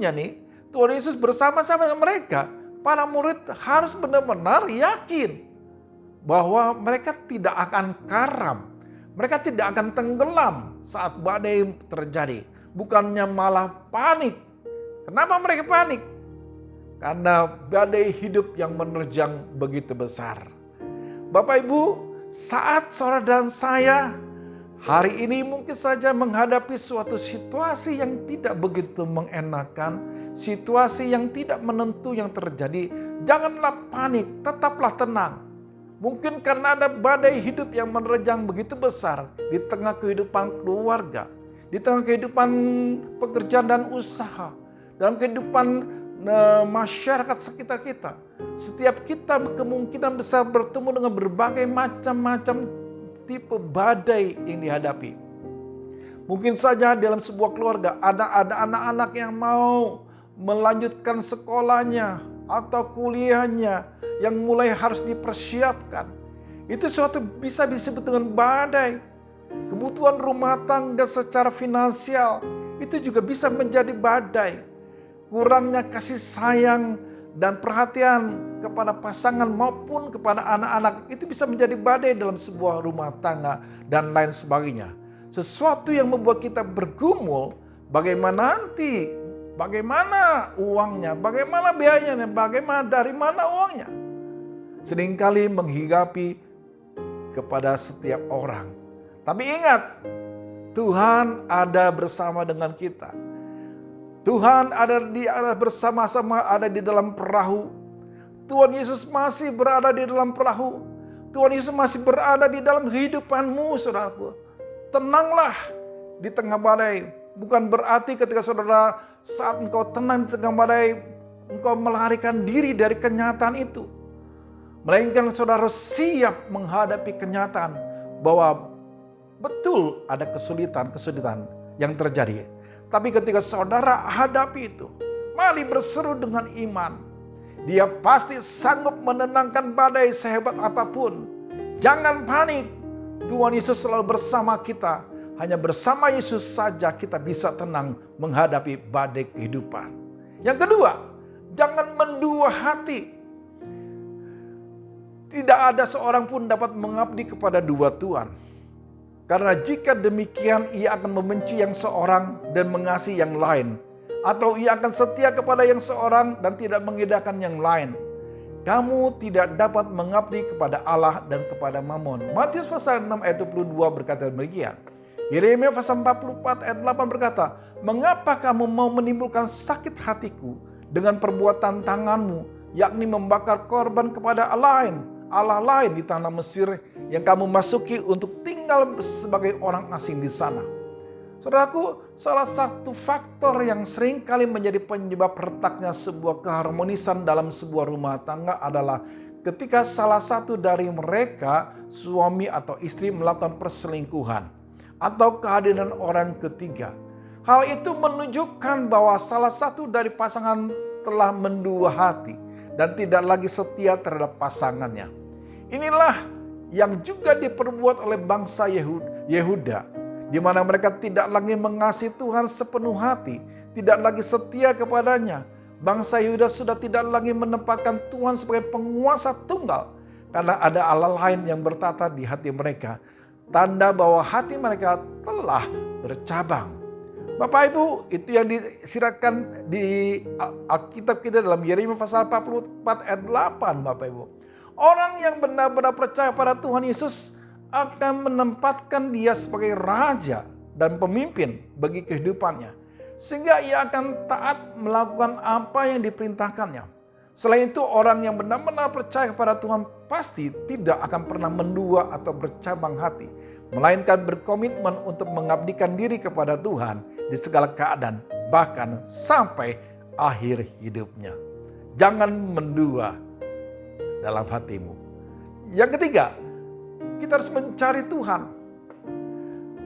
nih Tuhan Yesus bersama-sama dengan mereka. Para murid harus benar-benar yakin bahwa mereka tidak akan karam. Mereka tidak akan tenggelam saat badai terjadi. Bukannya malah panik. Kenapa mereka panik? Karena badai hidup yang menerjang begitu besar. Bapak Ibu, saat saudara dan saya hari ini mungkin saja menghadapi suatu situasi yang tidak begitu mengenakan, situasi yang tidak menentu yang terjadi, janganlah panik, tetaplah tenang. Mungkin karena ada badai hidup yang menerjang begitu besar di tengah kehidupan keluarga, di tengah kehidupan pekerjaan dan usaha, dalam kehidupan masyarakat sekitar kita. Setiap kita kemungkinan besar bertemu dengan berbagai macam-macam tipe badai yang dihadapi. Mungkin saja dalam sebuah keluarga ada anak-anak yang mau melanjutkan sekolahnya atau kuliahnya yang mulai harus dipersiapkan. Itu suatu bisa disebut dengan badai. Kebutuhan rumah tangga secara finansial itu juga bisa menjadi badai. Kurangnya kasih sayang dan perhatian kepada pasangan maupun kepada anak-anak itu bisa menjadi badai dalam sebuah rumah tangga dan lain sebagainya. Sesuatu yang membuat kita bergumul, bagaimana nanti, bagaimana uangnya, bagaimana biayanya, bagaimana dari mana uangnya. Seringkali menghinggapi kepada setiap orang. Tapi ingat, Tuhan ada bersama dengan kita. Tuhan ada bersama-sama ada di dalam perahu. Tuhan Yesus masih berada di dalam perahu. Tuhan Yesus masih berada di dalam kehidupanmu, saudaraku. Tenanglah di tengah badai. Bukan berarti ketika saudara saat engkau tenang di tengah badai, engkau melarikan diri dari kenyataan itu. Melainkan saudara siap menghadapi kenyataan bahwa betul ada kesulitan-kesulitan yang terjadi. Tapi ketika saudara hadapi itu, mari berseru dengan iman. Dia pasti sanggup menenangkan badai sehebat apapun. Jangan panik. Tuhan Yesus selalu bersama kita. Hanya bersama Yesus saja kita bisa tenang menghadapi badai kehidupan. Yang kedua, jangan mendua hati. Tidak ada seorang pun dapat mengabdi kepada dua Tuhan. Karena jika demikian ia akan membenci yang seorang dan mengasihi yang lain. Atau ia akan setia kepada yang seorang dan tidak mengindahkan yang lain. Kamu tidak dapat mengabdi kepada Allah dan kepada Mammon. Matius pasal 6 ayat 22 berkata demikian. Yeremia pasal 44 ayat 8 berkata, mengapa kamu mau menimbulkan sakit hatiku dengan perbuatan tanganmu, yakni membakar korban kepada Allah lain di tanah Mesir yang kamu masuki untuk tinggal sebagai orang asing di sana. Saudaraku, salah satu faktor yang sering kali menjadi penyebab retaknya sebuah keharmonisan dalam sebuah rumah tangga adalah ketika salah satu dari mereka, suami atau istri melakukan perselingkuhan atau kehadiran orang ketiga. Hal itu menunjukkan bahwa salah satu dari pasangan telah mendua hati dan tidak lagi setia terhadap pasangannya. Inilah yang juga diperbuat oleh bangsa Yehuda, di mana mereka tidak lagi mengasihi Tuhan sepenuh hati, tidak lagi setia kepadanya. Bangsa Yehuda sudah tidak lagi menempatkan Tuhan sebagai penguasa tunggal, karena ada Allah lain yang bertata di hati mereka. Tanda bahwa hati mereka telah bercabang. Bapak Ibu, itu yang disirakan di Alkitab kita dalam Yeremia pasal 44 ayat 8, Bapak Ibu. Orang yang benar-benar percaya pada Tuhan Yesus akan menempatkan dia sebagai raja dan pemimpin bagi kehidupannya. Sehingga ia akan taat melakukan apa yang diperintahkannya. Selain itu, orang yang benar-benar percaya kepada Tuhan pasti tidak akan pernah mendua atau bercabang hati. melainkan berkomitmen untuk mengabdikan diri kepada Tuhan di segala keadaan, bahkan sampai akhir hidupnya. Jangan mendua dalam hatimu. Yang ketiga, kita harus mencari Tuhan.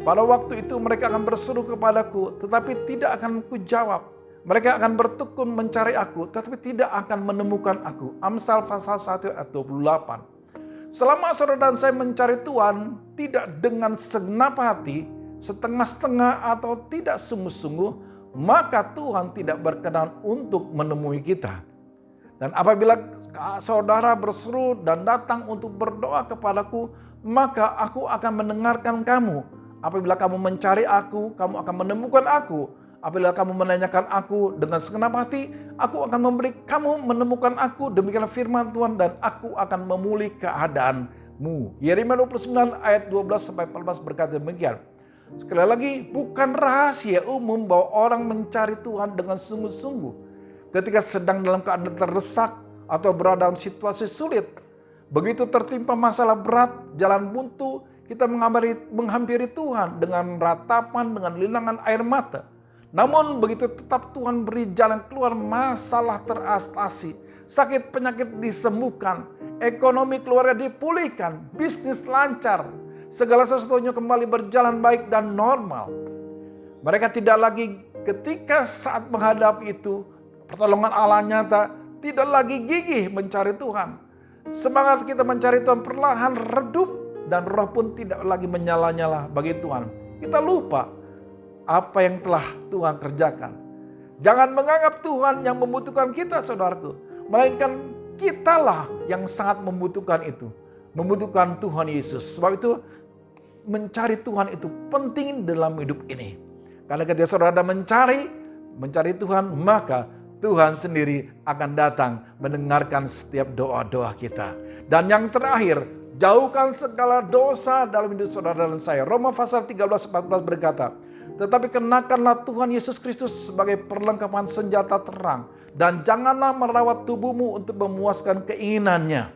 Pada waktu itu mereka akan berseru kepadaku, tetapi tidak akan kujawab. Mereka akan bertekun mencari aku, tetapi tidak akan menemukan aku. Amsal pasal 1 ayat 28. Selama saudara dan saya mencari Tuhan, tidak dengan segenap hati, setengah-setengah atau tidak sungguh-sungguh, maka Tuhan tidak berkenan untuk menemui kita. Dan apabila saudara berseru dan datang untuk berdoa kepadaku, maka aku akan mendengarkan kamu. Apabila kamu mencari aku, kamu akan menemukan aku. Apabila kamu menanyakan aku dengan segenap hati, aku akan memberi kamu menemukan aku. Demikian firman Tuhan, dan aku akan memulih keadaanmu. Yeremia 29 ayat 12-14 berkata demikian. Sekali lagi, bukan rahasia umum bahwa orang mencari Tuhan dengan sungguh-sungguh ketika sedang dalam keadaan terdesak atau berada dalam situasi sulit. Begitu tertimpa masalah berat, jalan buntu, kita menghampiri Tuhan dengan ratapan, dengan linangan air mata. Namun begitu tetap Tuhan beri jalan keluar, masalah teratasi, sakit penyakit disembuhkan, ekonomi keluarga dipulihkan, bisnis lancar, segala sesuatunya kembali berjalan baik dan normal. Mereka tidak lagi ketika saat menghadapi itu, pertolongan Allah nyata, tidak lagi gigih mencari Tuhan. Semangat kita mencari Tuhan perlahan redup, dan roh pun tidak lagi menyala-nyala bagi Tuhan. Kita lupa apa yang telah Tuhan kerjakan. Jangan menganggap Tuhan yang membutuhkan kita, saudaraku. Melainkan kitalah yang sangat membutuhkan itu. Membutuhkan Tuhan Yesus. Sebab itu mencari Tuhan itu penting dalam hidup ini. Karena ketika saudara mencari Tuhan, maka Tuhan sendiri akan datang mendengarkan setiap doa-doa kita. Dan yang terakhir, jauhkan segala dosa dalam hidup saudara dan saya. Roma pasal 13-14 berkata, tetapi kenakanlah Tuhan Yesus Kristus sebagai perlengkapan senjata terang, dan janganlah merawat tubuhmu untuk memuaskan keinginannya.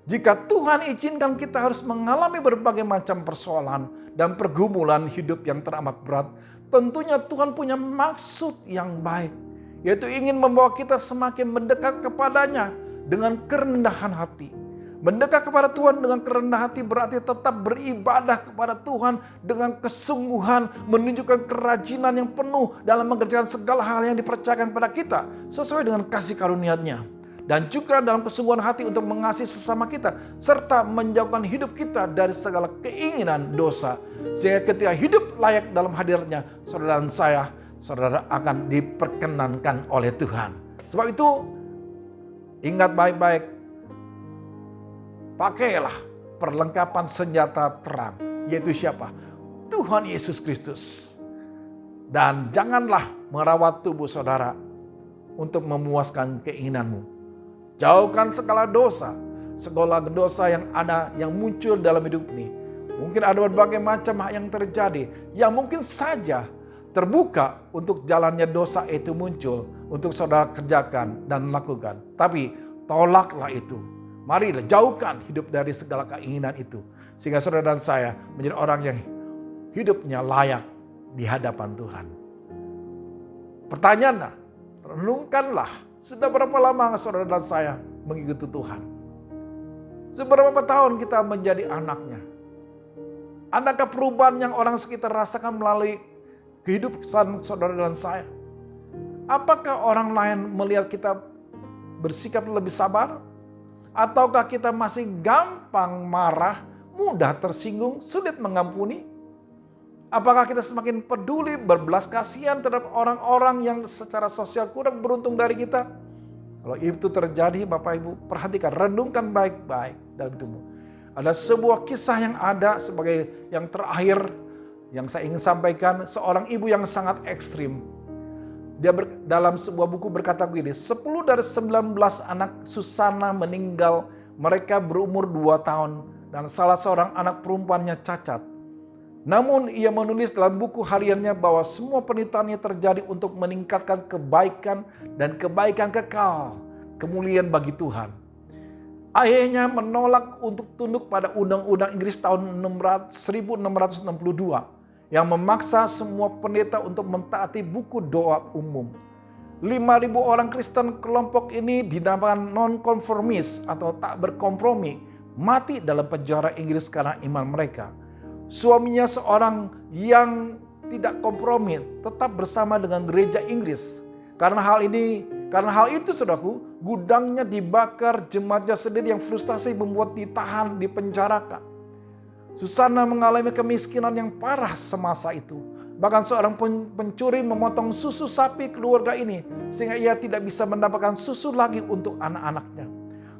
Jika Tuhan izinkan kita harus mengalami berbagai macam persoalan dan pergumulan hidup yang teramat berat, tentunya Tuhan punya maksud yang baik, yaitu ingin membawa kita semakin mendekat kepadanya dengan kerendahan hati. Mendekat kepada Tuhan dengan kerendahan hati berarti tetap beribadah kepada Tuhan dengan kesungguhan, menunjukkan kerajinan yang penuh dalam mengerjakan segala hal yang dipercayakan kepada kita sesuai dengan kasih karunia-Nya. Dan juga dalam kesungguhan hati untuk mengasihi sesama kita, serta menjauhkan hidup kita dari segala keinginan dosa. Sehingga ketika hidup layak dalam hadirnya, saudara dan saya, saudara akan diperkenankan oleh Tuhan. Sebab itu, ingat baik-baik, pakailah perlengkapan senjata terang, yaitu siapa? Tuhan Yesus Kristus. Dan janganlah merawat tubuh saudara untuk memuaskan keinginanmu. Jauhkan segala dosa yang ada, yang muncul dalam hidup ini. Mungkin ada berbagai macam hal yang terjadi, yang mungkin saja terbuka untuk jalannya dosa itu muncul, untuk saudara kerjakan dan lakukan. Tapi tolaklah itu. Marilah jauhkan hidup dari segala keinginan itu. Sehingga saudara dan saya menjadi orang yang hidupnya layak di hadapan Tuhan. Pertanyaannya, renungkanlah, sudah berapa lama saudara dan saya mengikuti Tuhan? Seberapa tahun kita menjadi anaknya? Adakah perubahan yang orang sekitar rasakan melalui kehidupan saudara dan saya? Apakah orang lain melihat kita bersikap lebih sabar? Ataukah kita masih gampang marah, mudah tersinggung, sulit mengampuni? Apakah kita semakin peduli, berbelas kasihan terhadap orang-orang yang secara sosial kurang beruntung dari kita? Kalau itu terjadi, Bapak Ibu, perhatikan, renungkan baik-baik dalam hidupmu. Ada sebuah kisah yang ada sebagai yang terakhir yang saya ingin sampaikan, seorang ibu yang sangat ekstrim. Dia dalam sebuah buku berkata begini, 10 dari 19 anak Susana meninggal, mereka berumur 2 tahun dan salah seorang anak perempuannya cacat. Namun ia menulis dalam buku hariannya bahwa semua penderitaannya terjadi untuk meningkatkan kebaikan dan kebaikan kekal, kemuliaan bagi Tuhan. Ayahnya menolak untuk tunduk pada Undang-Undang Inggris tahun 1662 yang memaksa semua pendeta untuk mentaati buku doa umum. 5.000 orang Kristen kelompok ini dinamakan non-konformis atau tak berkompromi, mati dalam penjara Inggris karena iman mereka. Suaminya seorang yang tidak kompromi tetap bersama dengan gereja Inggris. Karena hal itu saudaraku, gudangnya dibakar, jemaatnya sendiri yang frustasi membuat ditahan, dipenjarakan. Susana mengalami kemiskinan yang parah semasa itu. Bahkan seorang pencuri memotong susu sapi keluarga ini sehingga ia tidak bisa mendapatkan susu lagi untuk anak-anaknya.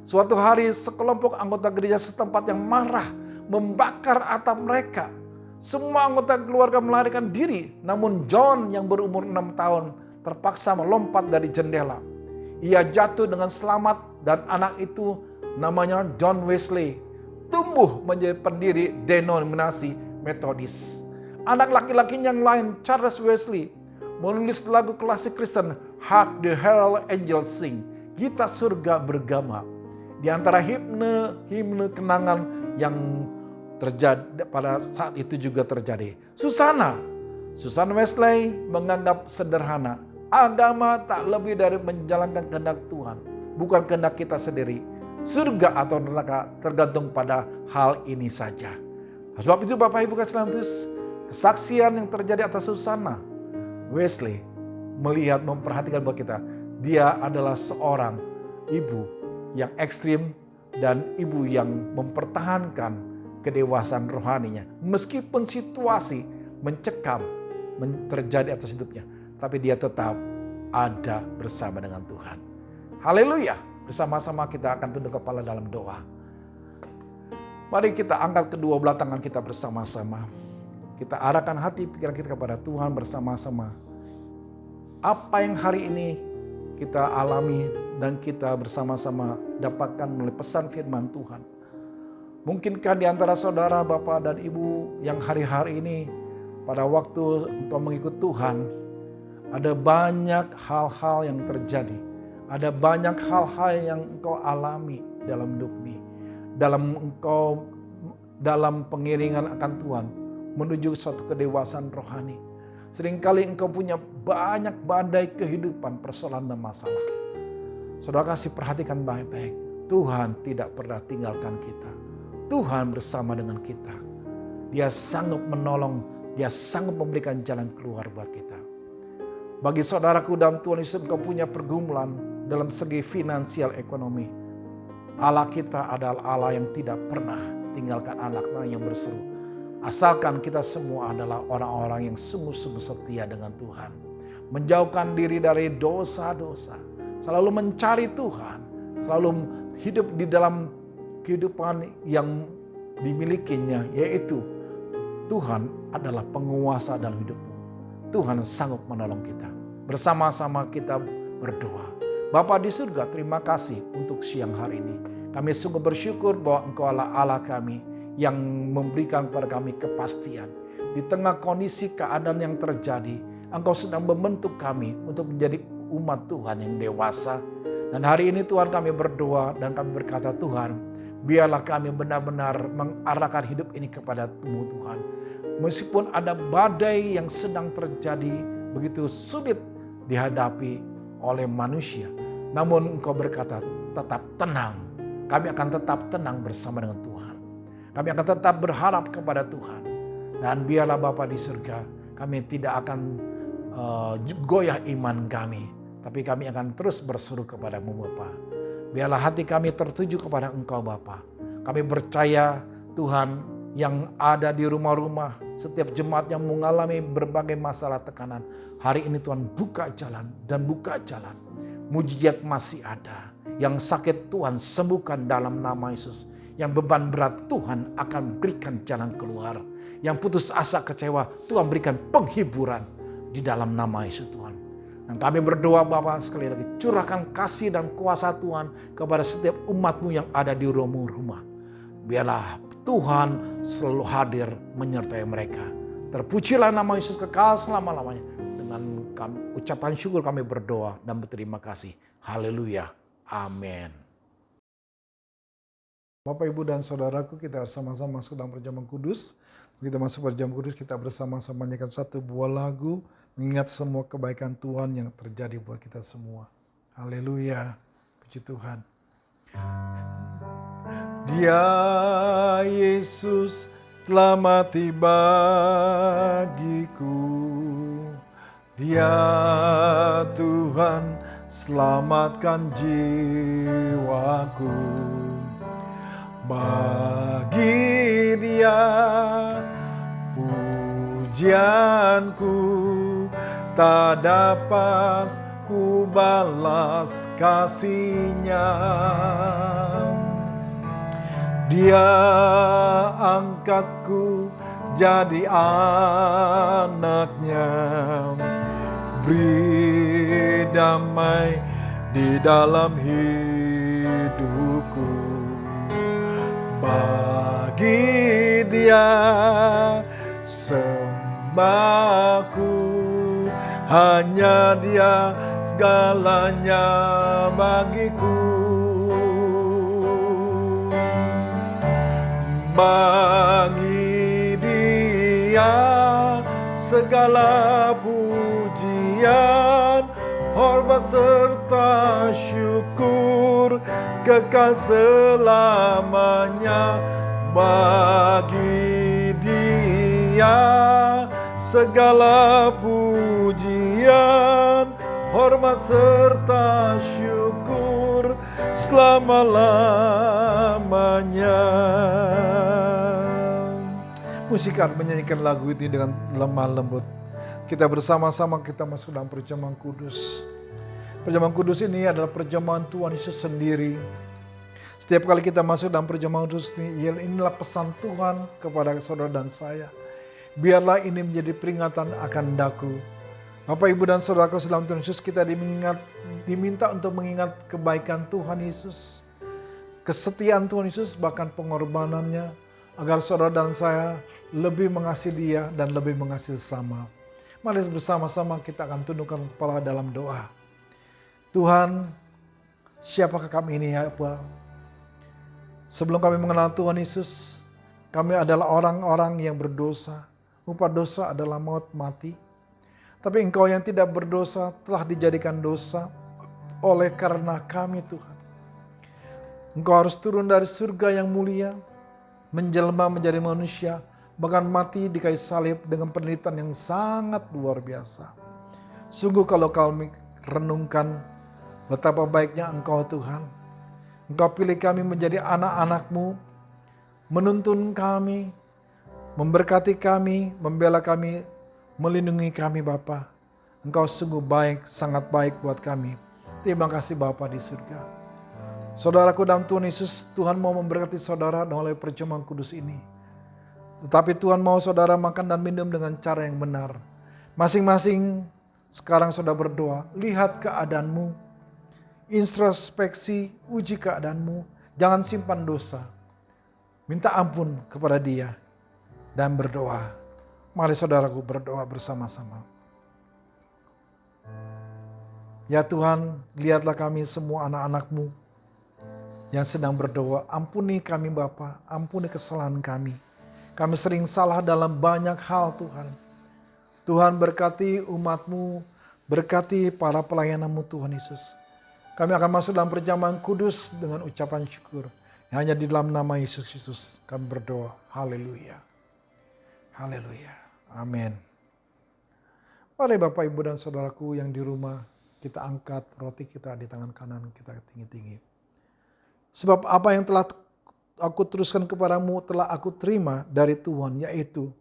Suatu hari sekelompok anggota gereja setempat yang marah membakar atap mereka. Semua anggota keluarga melarikan diri, namun John yang berumur 6 tahun terpaksa melompat dari jendela. Ia jatuh dengan selamat dan anak itu namanya John Wesley tumbuh menjadi pendiri denominasi Metodis. Anak laki-laki yang lain, Charles Wesley, menulis lagu klasik Kristen, Hark the Herald Angels Sing, Gita Surga Bergema. Di antara himne kenangan yang terjadi pada saat itu juga terjadi. Susan Wesley menganggap sederhana, agama tak lebih dari menjalankan kehendak Tuhan, bukan kehendak kita sendiri. Surga atau neraka tergantung pada hal ini saja. Sebab itu Bapak Ibu kasih Tuhan, kesaksian yang terjadi atas Susana Wesley memperhatikan bahwa dia adalah seorang ibu yang ekstrim dan ibu yang mempertahankan kedewasaan rohaninya. Meskipun situasi mencekam terjadi atas hidupnya, tapi dia tetap ada bersama dengan Tuhan. Haleluya. Bersama-sama kita akan tunduk kepala dalam doa. Mari kita angkat kedua belah tangan kita bersama-sama. Kita arahkan hati pikiran kita kepada Tuhan bersama-sama. Apa yang hari ini kita alami dan kita bersama-sama dapatkan melalui pesan firman Tuhan. Mungkinkah di antara saudara, bapak dan ibu yang hari-hari ini pada waktu engkau mengikut Tuhan, ada banyak hal-hal yang terjadi. Ada banyak hal-hal yang engkau alami dalam hidup ini. Dalam pengiringan akan Tuhan menuju suatu kedewasaan rohani. Seringkali engkau punya banyak badai kehidupan, persoalan dan masalah. Saudara kasih perhatikan baik-baik. Tuhan tidak pernah tinggalkan kita. Tuhan bersama dengan kita. Dia sanggup menolong, dia sanggup memberikan jalan keluar buat kita. Bagi saudaraku dalam Tuhan Yesus, engkau punya pergumulan dalam segi finansial ekonomi. Allah kita adalah Allah yang tidak pernah tinggalkan anak-anak yang berseru. Asalkan kita semua adalah orang-orang yang sungguh-sungguh setia dengan Tuhan. Menjauhkan diri dari dosa-dosa. Selalu mencari Tuhan. Selalu hidup di dalam kehidupan yang dimilikinya, yaitu Tuhan adalah penguasa dalam hidupmu. Tuhan sanggup menolong kita. Bersama-sama kita berdoa. Bapa di surga, terima kasih untuk siang hari ini. Kami sungguh bersyukur bahwa Engkau adalah Allah kami yang memberikan kepada kami kepastian. Di tengah kondisi keadaan yang terjadi, Engkau sedang membentuk kami untuk menjadi umat Tuhan yang dewasa. Dan hari ini Tuhan kami berdoa dan kami berkata, Tuhan, biarlah kami benar-benar mengarahkan hidup ini kepada-Mu Tuhan. Meskipun ada badai yang sedang terjadi begitu sulit dihadapi oleh manusia, namun Engkau berkata tetap tenang. Kami akan tetap tenang bersama dengan Tuhan. Kami akan tetap berharap kepada Tuhan. Dan biarlah Bapa di surga, kami tidak akan goyah iman kami, tapi kami akan terus berseru kepada-Mu Bapa. Biarlah hati kami tertuju kepada Engkau Bapa. Kami percaya Tuhan, yang ada di rumah-rumah, setiap jemaat yang mengalami berbagai masalah tekanan, hari ini Tuhan buka jalan dan buka jalan. Mujizat masih ada. Yang sakit Tuhan sembuhkan dalam nama Yesus. Yang beban berat Tuhan akan berikan jalan keluar. Yang putus asa kecewa Tuhan berikan penghiburan di dalam nama Yesus Tuhan. Dan kami berdoa Bapa sekali lagi, curahkan kasih dan kuasa Tuhan kepada setiap umat-Mu yang ada di rumah-rumah. Biarlah Tuhan selalu hadir menyertai mereka. Terpujilah nama Yesus kekal selama-lamanya. Dengan ucapan syukur kami berdoa dan berterima kasih. Haleluya. Amin. Bapak, Ibu, dan Saudaraku, kita bersama-sama masuk dalam perjamuan kudus. Kita masuk perjamuan kudus, kita bersama-sama menyanyikan satu buah lagu, mengingat semua kebaikan Tuhan yang terjadi buat kita semua. Haleluya, puji Tuhan. Dia Yesus telah mati bagiku. Dia Tuhan selamatkan jiwaku. Bagi Dia pujianku tak dapat ku balas kasih-Nya. Dia angkatku jadi anak-Nya, beri damai di dalam hidupku. Bagi Dia sembahku, hanya Dia segalanya bagiku. Bagi Dia segala pujian, hormat serta syukur kekal selamanya. Bagi Dia segala pujian, hormat serta syukur selama-lamanya. Musikan menyanyikan lagu ini dengan lemah lembut. Kita bersama-sama kita masuk dalam perjamuan kudus. Perjamuan kudus ini adalah perjamuan Tuhan Yesus sendiri. Setiap kali kita masuk dalam perjamuan kudus ini, inilah pesan Tuhan kepada saudara dan saya. Biarlah ini menjadi peringatan akan daku. Bapak, Ibu, dan saudaraku dalam Tuhan Yesus, kita diminta untuk mengingat kebaikan Tuhan Yesus, kesetiaan Tuhan Yesus, bahkan pengorbanannya, agar saudara dan saya lebih mengasihi Dia dan lebih mengasihi sesama. Mari bersama-sama kita akan tundukkan kepala dalam doa. Tuhan, siapakah kami ini ya Bapa? Sebelum kami mengenal Tuhan Yesus, kami adalah orang-orang yang berdosa. Upah dosa adalah maut, mati. Tapi Engkau yang tidak berdosa telah dijadikan dosa oleh karena kami Tuhan. Engkau harus turun dari surga yang mulia, menjelma menjadi manusia, bahkan mati di kayu salib dengan penderitaan yang sangat luar biasa. Sungguh kalau kami renungkan betapa baiknya Engkau Tuhan. Engkau pilih kami menjadi anak-anak-Mu, menuntun kami, memberkati kami, membela kami, melindungi kami Bapa. Engkau sungguh baik, sangat baik buat kami. Terima kasih Bapa di surga. Saudaraku dalam Tuhan Yesus, Tuhan mau memberkati saudara melalui perjamuan kudus ini. Tetapi Tuhan mau saudara makan dan minum dengan cara yang benar. Masing-masing sekarang saudara berdoa, lihat keadaanmu, introspeksi, uji keadaanmu, jangan simpan dosa. Minta ampun kepada Dia dan berdoa. Mari saudaraku berdoa bersama-sama. Ya Tuhan, lihatlah kami semua anak-anak-Mu yang sedang berdoa. Ampuni kami Bapa, ampuni kesalahan kami. Kami sering salah dalam banyak hal Tuhan. Tuhan berkati umat-Mu, berkati para pelayan-Mu Tuhan Yesus. Kami akan masuk dalam perjamuan kudus dengan ucapan syukur. Hanya di dalam nama Yesus Kristus kami berdoa. Haleluya. Haleluya. Amin. Mari Bapak, Ibu, dan saudaraku yang di rumah, kita angkat roti kita di tangan kanan kita tinggi-tinggi. Sebab apa yang telah aku teruskan kepadamu telah aku terima dari Tuhan, yaitu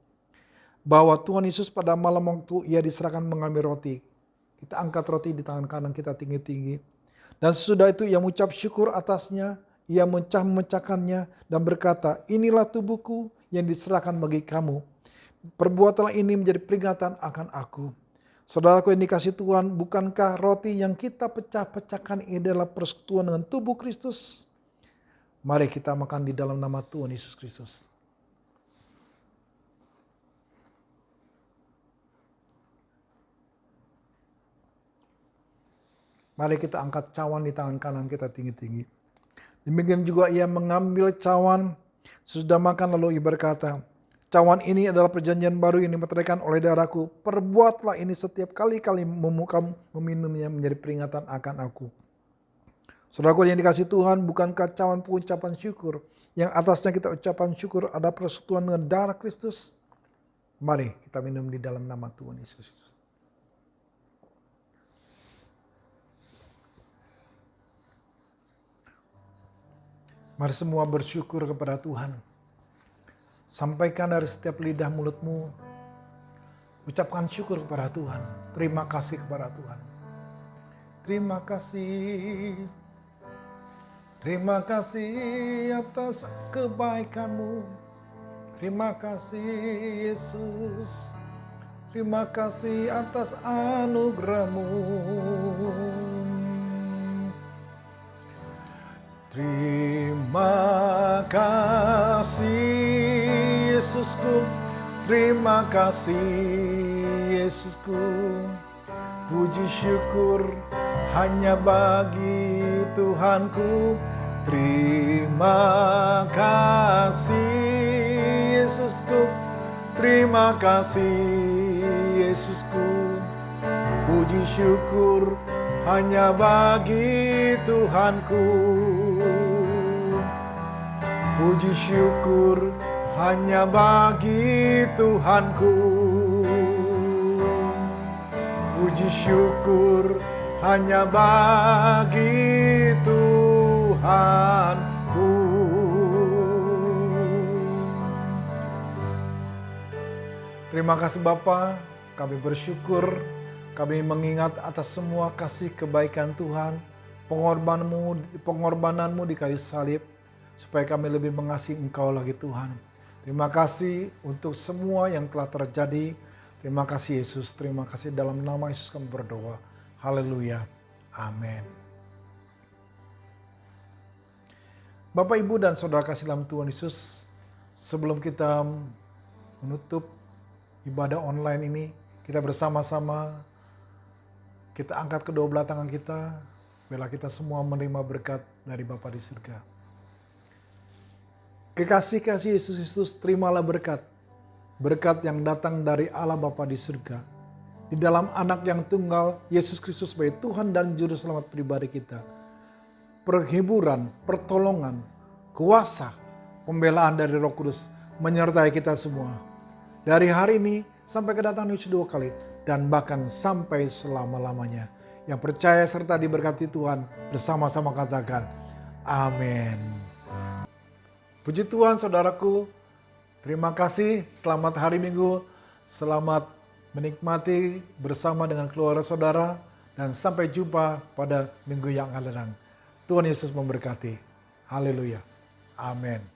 bahwa Tuhan Yesus pada malam waktu Ia diserahkan mengambil roti. Kita angkat roti di tangan kanan kita tinggi-tinggi. Dan sesudah itu Ia mengucap syukur atasnya, Ia memecahkannya dan berkata, inilah tubuhku yang diserahkan bagi kamu. Perbuatanlah ini menjadi peringatan akan aku. Saudaraku yang dikasihi Tuhan, bukankah roti yang kita pecah-pecahkan ini adalah persekutuan dengan tubuh Kristus? Mari kita makan di dalam nama Tuhan Yesus Kristus. Mari kita angkat cawan di tangan kanan kita tinggi-tinggi. Demikian juga ia mengambil cawan, sesudah makan lalu ia berkata, cawan ini adalah perjanjian baru yang dimeteraikan oleh darahku. Perbuatlah ini setiap kali-kali kamu meminumnya menjadi peringatan akan aku. Saudaraku yang dikasihi Tuhan, bukankah cawan pengucapan syukur yang atasnya kita ucapan syukur ada persekutuan dengan darah Kristus? Mari kita minum di dalam nama Tuhan Yesus. Mari semua bersyukur kepada Tuhan. Sampaikan dari setiap lidah mulutmu. Ucapkan syukur kepada Tuhan. Terima kasih kepada Tuhan. Terima kasih. Terima kasih atas kebaikan-Mu. Terima kasih Yesus. Terima kasih atas anugerah-Mu. Terima kasih Yesusku. Terima kasih Yesusku. Puji syukur hanya bagi Tuhanku. Terima kasih Yesusku. Terima kasih Yesusku. Puji syukur hanya bagi Tuhanku. Puji syukur hanya bagi Tuhanku. Puji syukur hanya bagi Tuhanku. Terima kasih Bapa, kami bersyukur, kami mengingat atas semua kasih kebaikan Tuhan, pengorbananmu di kayu salib, supaya kami lebih mengasihi Engkau lagi Tuhan. Terima kasih untuk semua yang telah terjadi. Terima kasih Yesus, terima kasih dalam nama Yesus kami berdoa. Haleluya. Amin. Bapak, Ibu, dan Saudara kasih dalam Tuhan Yesus, sebelum kita menutup ibadah online ini, kita bersama-sama, kita angkat kedua belah tangan kita, biarlah kita semua menerima berkat dari Bapa di surga. Kekasih-kasih Yesus Kristus, terimalah berkat. Berkat yang datang dari Allah Bapa di surga. Di dalam anak yang tunggal, Yesus Kristus sebagai Tuhan dan Juru Selamat pribadi kita. Perhiburan, pertolongan, kuasa, pembelaan dari Roh Kudus menyertai kita semua. Dari hari ini sampai kedatangan Yesus dua kali dan bahkan sampai selama-lamanya. Yang percaya serta diberkati Tuhan bersama-sama katakan amin. Puji Tuhan saudaraku, terima kasih, selamat hari Minggu, selamat menikmati bersama dengan keluarga saudara, dan sampai jumpa pada minggu yang akan datang. Tuhan Yesus memberkati. Haleluya. Amin.